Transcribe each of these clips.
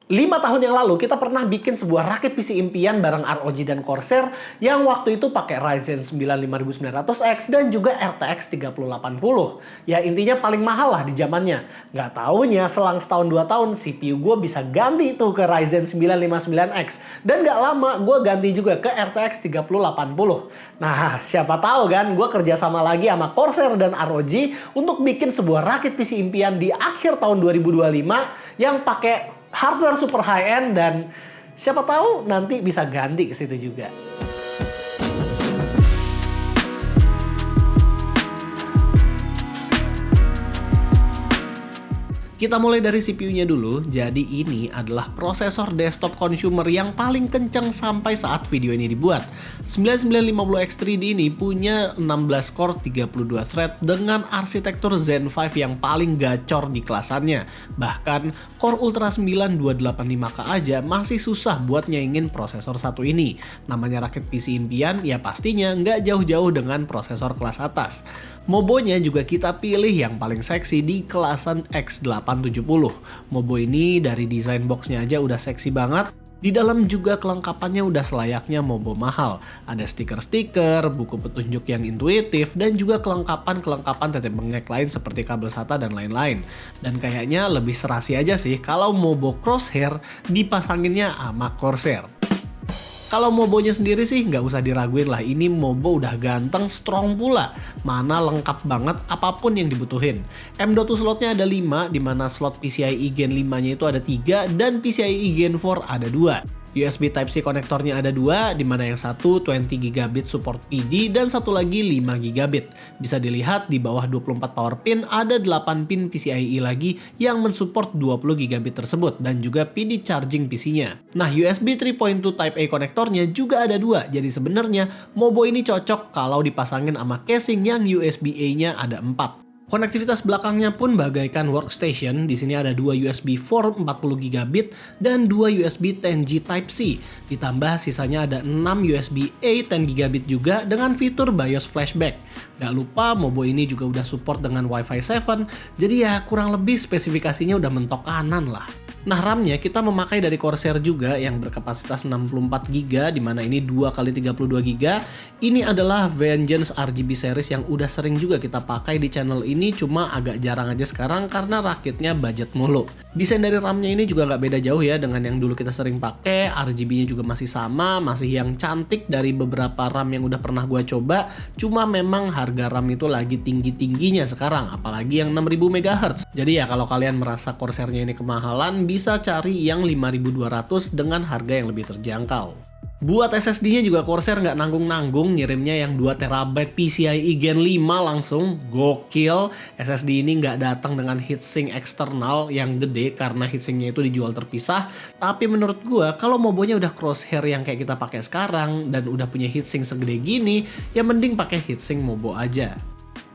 5 tahun yang lalu kita pernah bikin sebuah rakit PC impian bareng ROG dan Corsair yang waktu itu pakai Ryzen 9 5900X dan juga RTX 3080. Ya intinya paling mahal lah di zamannya. Nggak taunya selang setahun 2 tahun CPU gue bisa ganti tuh ke Ryzen 959X. Dan nggak lama gue ganti juga ke RTX 3080. Nah siapa tahu kan gue kerjasama lagi sama Corsair dan ROG untuk bikin sebuah rakit PC impian di akhir tahun 2025 yang pakai hardware super high-end dan siapa tahu nanti bisa ganti ke situ juga. Kita mulai dari CPU-nya dulu. Jadi ini adalah prosesor desktop consumer yang paling kenceng sampai saat video ini dibuat. 9950X3D ini punya 16 core 32 thread dengan arsitektur Zen 5 yang paling gacor di kelasannya. Bahkan Core Ultra 9 285K aja masih susah buat nyaingin prosesor satu ini. Namanya rakit PC impian ya pastinya nggak jauh-jauh dengan prosesor kelas atas. Mobonya juga kita pilih yang paling seksi di kelasan X870. Mobo ini dari desain boxnya aja udah seksi banget. Di dalam juga kelengkapannya udah selayaknya Mobo mahal. Ada stiker-stiker, buku petunjuk yang intuitif, dan juga kelengkapan tetep bengek lain seperti kabel SATA dan lain-lain. Dan kayaknya lebih serasi aja sih kalau Mobo Crosshair dipasanginnya sama Corsair. Kalau Mobonya sendiri sih nggak usah diraguin lah, ini Mobo udah ganteng, strong pula. Mana lengkap banget apapun yang dibutuhin. M.2 slotnya ada 5, dimana slot PCIe Gen 5-nya itu ada 3 dan PCIe Gen 4 ada 2. USB Type-C konektornya ada 2, dimana yang satu 20 GB support PD dan satu lagi 5 GB. Bisa dilihat di bawah 24 power pin ada 8 pin PCIe lagi yang mensupport 20 GB tersebut dan juga PD charging PC-nya. Nah, USB 3.2 Type-A konektornya juga ada 2, jadi sebenarnya Mobo ini cocok kalau dipasangin sama casing yang USB-A-nya ada 4. Konektivitas belakangnya pun bagaikan workstation. Di sini ada 2 USB 4 40 GB dan 2 USB 10G Type-C. Ditambah sisanya ada 6 USB A 10 GB juga dengan fitur BIOS flashback. Gak lupa Mobo ini juga udah support dengan Wi-Fi 7. Jadi ya kurang lebih spesifikasinya udah mentok kanan lah. Nah, RAM-nya kita memakai dari Corsair juga yang berkapasitas 64 GB, dimana ini 2x32 GB. Ini adalah Vengeance RGB series yang udah sering juga kita pakai di channel ini, cuma agak jarang aja sekarang karena rakitnya budget mulu. Desain dari RAM-nya ini juga nggak beda jauh ya dengan yang dulu kita sering pakai. RGB-nya juga masih sama, masih yang cantik dari beberapa RAM yang udah pernah gua coba. Cuma memang harga RAM itu lagi tinggi-tingginya sekarang, apalagi yang 6000 MHz. Jadi ya kalau kalian merasa Corsair-nya ini kemahalan, bisa cari yang 5200 dengan harga yang lebih terjangkau. Buat SSD-nya juga Corsair nggak nanggung-nanggung, ngirimnya yang 2TB PCIe Gen 5 langsung. Gokil, SSD ini nggak datang dengan heatsink eksternal yang gede karena heatsinknya itu dijual terpisah. Tapi menurut gua kalau Mobonya udah Crosshair yang kayak kita pakai sekarang dan udah punya heatsink segede gini, ya mending pakai heatsink Mobo aja.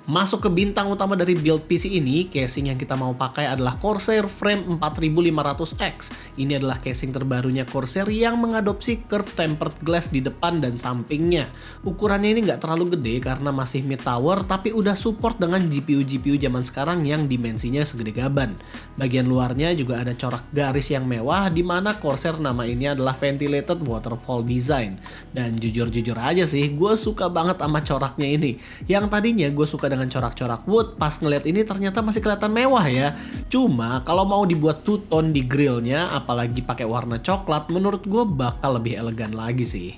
Masuk ke bintang utama dari build PC ini, casing yang kita mau pakai adalah Corsair Frame 4500X. Ini adalah casing terbarunya Corsair yang mengadopsi curved tempered glass di depan dan sampingnya. Ukurannya ini nggak terlalu gede karena masih mid tower, tapi udah support dengan GPU-GPU zaman sekarang yang dimensinya segede gaban. Bagian luarnya juga ada corak garis yang mewah, di mana Corsair nama ini adalah ventilated waterfall design. Dan jujur-jujur aja sih, gue suka banget sama coraknya ini. Yang tadinya gue suka dengan corak-corak wood, pas ngeliat ini ternyata masih kelihatan mewah ya. Cuma kalau mau dibuat two tone di grillnya, apalagi pakai warna coklat, menurut gue bakal lebih elegan lagi sih.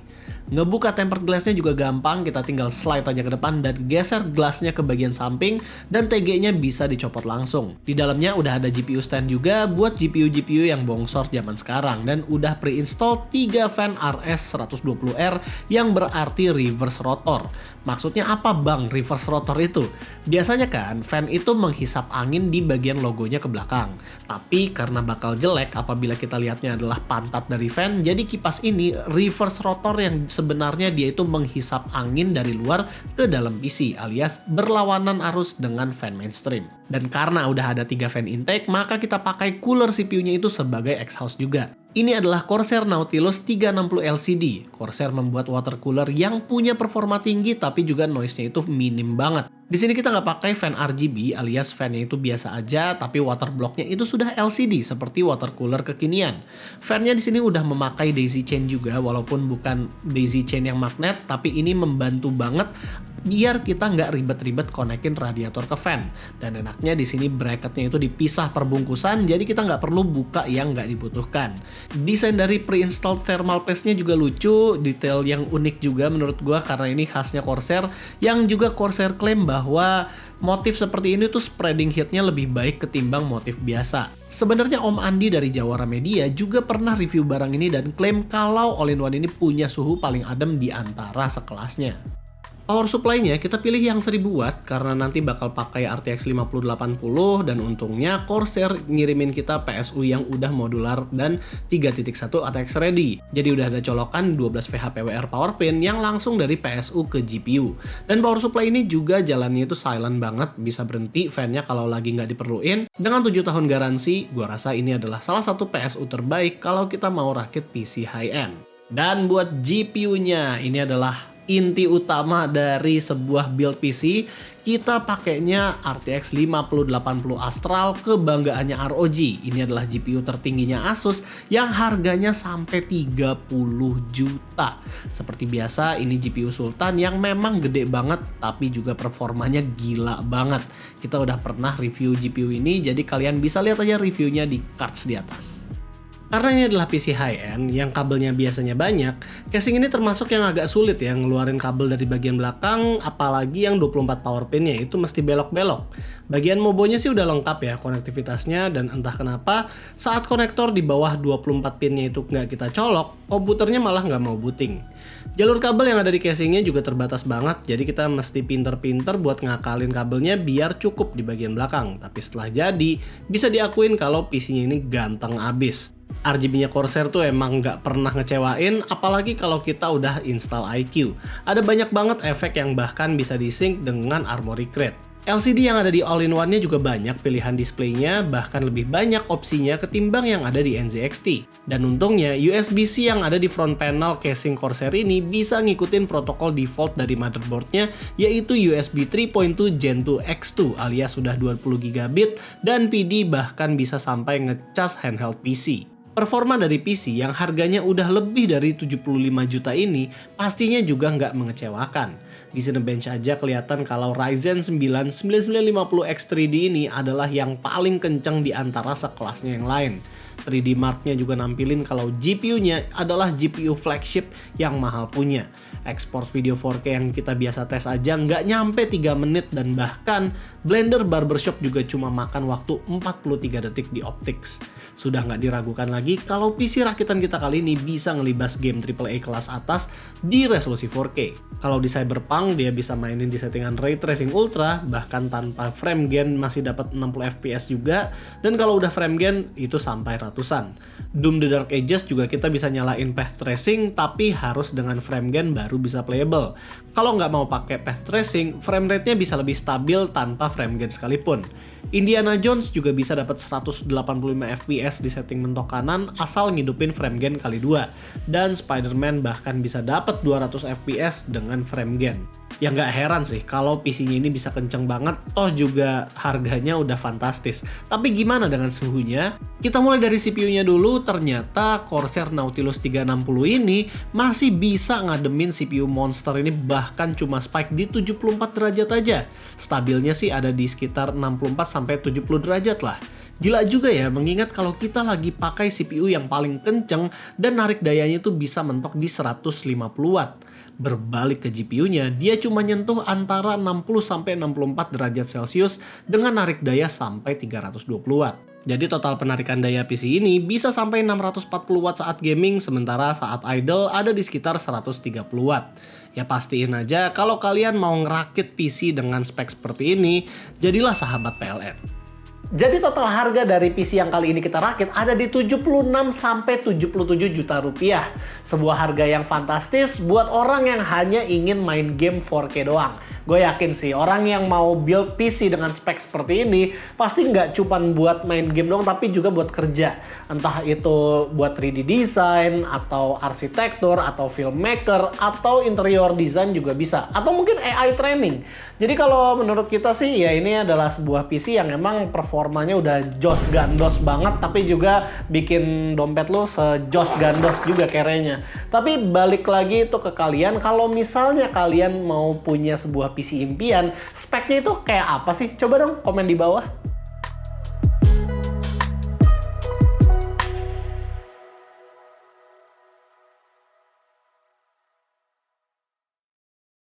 Ngebuka tempered glassnya juga gampang, kita tinggal slide aja ke depan dan geser glassnya ke bagian samping dan TG-nya bisa dicopot langsung. Di dalamnya udah ada GPU stand juga buat GPU-GPU yang bongsor zaman sekarang dan udah pre-install 3 fan RS120R yang berarti reverse rotor. Maksudnya apa bang reverse rotor itu? Biasanya kan fan itu menghisap angin di bagian logonya ke belakang. Tapi karena bakal jelek apabila kita lihatnya adalah pantat dari fan, jadi kipas ini reverse rotor yang sebenarnya dia itu menghisap angin dari luar ke dalam PC alias berlawanan arus dengan fan mainstream. Dan karena udah ada 3 fan intake, maka kita pakai cooler CPU-nya itu sebagai exhaust juga. Ini adalah Corsair Nautilus 360 LCD. Corsair membuat water cooler yang punya performa tinggi tapi juga noise-nya itu minim banget. Di sini kita nggak pakai fan RGB alias fan-nya itu biasa aja, tapi water block-nya itu sudah LCD seperti water cooler kekinian. Fan-nya di sini udah memakai daisy chain juga, walaupun bukan daisy chain yang magnet, tapi ini membantu banget biar kita nggak ribet-ribet konekin radiator ke fan. Dan enaknya di sini bracketnya itu dipisah per bungkusan, jadi kita nggak perlu buka yang nggak dibutuhkan. Desain dari pre-installed thermal paste-nya juga lucu, detail yang unik juga menurut gua karena ini khasnya Corsair, yang juga Corsair klaim bahwa motif seperti ini tuh spreading heat-nya lebih baik ketimbang motif biasa. Sebenarnya Om Andi dari Jawara Media juga pernah review barang ini dan klaim kalau all-in-one ini punya suhu paling adem di antara sekelasnya. Power supply-nya kita pilih yang 1000 watt karena nanti bakal pakai RTX 5080 dan untungnya Corsair ngirimin kita PSU yang udah modular dan 3.1 ATX ready. Jadi udah ada colokan 12 VHPWR power pin yang langsung dari PSU ke GPU. Dan power supply ini juga jalannya itu silent banget, bisa berhenti fan-nya kalau lagi nggak diperluin. Dengan 7 tahun garansi, gua rasa ini adalah salah satu PSU terbaik kalau kita mau rakit PC high-end. Dan buat GPU-nya, ini adalah inti utama dari sebuah build PC. Kita pakainya RTX 5080 Astral, kebanggaannya ROG. Ini adalah GPU tertingginya Asus yang harganya sampai 30 juta. Seperti biasa, ini GPU Sultan yang memang gede banget tapi juga performanya gila banget. Kita udah pernah review GPU ini, jadi kalian bisa lihat aja reviewnya di cards di atas. Karena ini adalah PC high-end yang kabelnya biasanya banyak, casing ini termasuk yang agak sulit ya ngeluarin kabel dari bagian belakang, apalagi yang 24 power pin-nya itu mesti belok-belok. Bagian mobonya sih udah lengkap ya konektivitasnya, dan entah kenapa saat konektor di bawah 24 pin-nya itu nggak kita colok, komputernya malah nggak mau booting. Jalur kabel yang ada di casingnya juga terbatas banget, jadi kita mesti pinter-pinter buat ngakalin kabelnya biar cukup di bagian belakang. Tapi setelah jadi, bisa diakuin kalau PC-nya ini ganteng abis. RGB-nya Corsair tuh emang nggak pernah ngecewain, apalagi kalau kita udah install iQ. Ada banyak banget efek yang bahkan bisa di-sync dengan Armoury Crate. LCD yang ada di all-in-one-nya juga banyak pilihan displaynya, bahkan lebih banyak opsinya ketimbang yang ada di NZXT. Dan untungnya, USB-C yang ada di front panel casing Corsair ini bisa ngikutin protokol default dari motherboardnya, yaitu USB 3.2 Gen 2 X2 alias sudah 20 GB, dan PD bahkan bisa sampai ngecas handheld PC. Performa dari PC yang harganya udah lebih dari 75 juta ini pastinya juga nggak mengecewakan. Di Cinebench aja kelihatan kalau Ryzen 9 9950X3D ini adalah yang paling kenceng di antara sekelasnya yang lain. 3D Mark-nya juga nampilin kalau GPU-nya adalah GPU flagship yang mahal punya. Export video 4K yang kita biasa tes aja nggak nyampe 3 menit, dan bahkan Blender Barbershop juga cuma makan waktu 43 detik di Optix. Sudah nggak diragukan lagi kalau PC rakitan kita kali ini bisa ngelibas game AAA kelas atas di resolusi 4K. Kalau di Cyberpunk dia bisa mainin di settingan Ray Tracing Ultra, bahkan tanpa frame gain masih dapat 60 fps juga, dan kalau udah frame gain itu sampai ratusan. Doom The Dark Ages juga kita bisa nyalain path tracing, tapi harus dengan frame gain baru bisa playable. Kalau nggak mau pakai path tracing, frame rate-nya bisa lebih stabil tanpa frame gain sekalipun. Indiana Jones juga bisa dapat 185 fps di setting mentok kanan asal ngidupin frame gain kali 2. Dan Spider-Man bahkan bisa dapat 200 fps dengan frame gain. Ya nggak heran sih kalau PC-nya ini bisa kenceng banget, toh juga harganya udah fantastis. Tapi gimana dengan suhunya? Kita mulai dari CPU-nya dulu, ternyata Corsair Nautilus 360 ini masih bisa ngademin CPU monster ini, bahkan cuma spike di 74 derajat aja. Stabilnya sih ada di sekitar 64-70 derajat lah. Gila juga ya, mengingat kalau kita lagi pakai CPU yang paling kenceng dan narik dayanya tuh bisa mentok di 150 watt. Berbalik ke GPU-nya, dia cuma nyentuh antara 60-64 derajat Celcius dengan narik daya sampai 320 watt. Jadi total penarikan daya PC ini bisa sampai 640 watt saat gaming, sementara saat idle ada di sekitar 130 watt. Ya pastiin aja kalau kalian mau ngerakit PC dengan spek seperti ini, jadilah sahabat PLN. Jadi total harga dari PC yang kali ini kita rakit ada di 76-77 juta rupiah. Sebuah harga yang fantastis buat orang yang hanya ingin main game 4K doang. gue yakin sih orang yang mau build PC dengan spek seperti ini pasti nggak cuma buat main game doang, tapi juga buat kerja. Entah itu buat 3D design, atau arsitektur, atau filmmaker, atau interior design juga bisa. Atau mungkin AI training. Jadi kalau menurut kita sih ya ini adalah sebuah PC yang emang performanya udah jos gandos banget, tapi juga bikin dompet lo sejos gandos juga kayaknya. Tapi balik lagi itu ke kalian, kalau misalnya kalian mau punya sebuah PC impian, speknya itu kayak apa sih? Coba dong komen di bawah.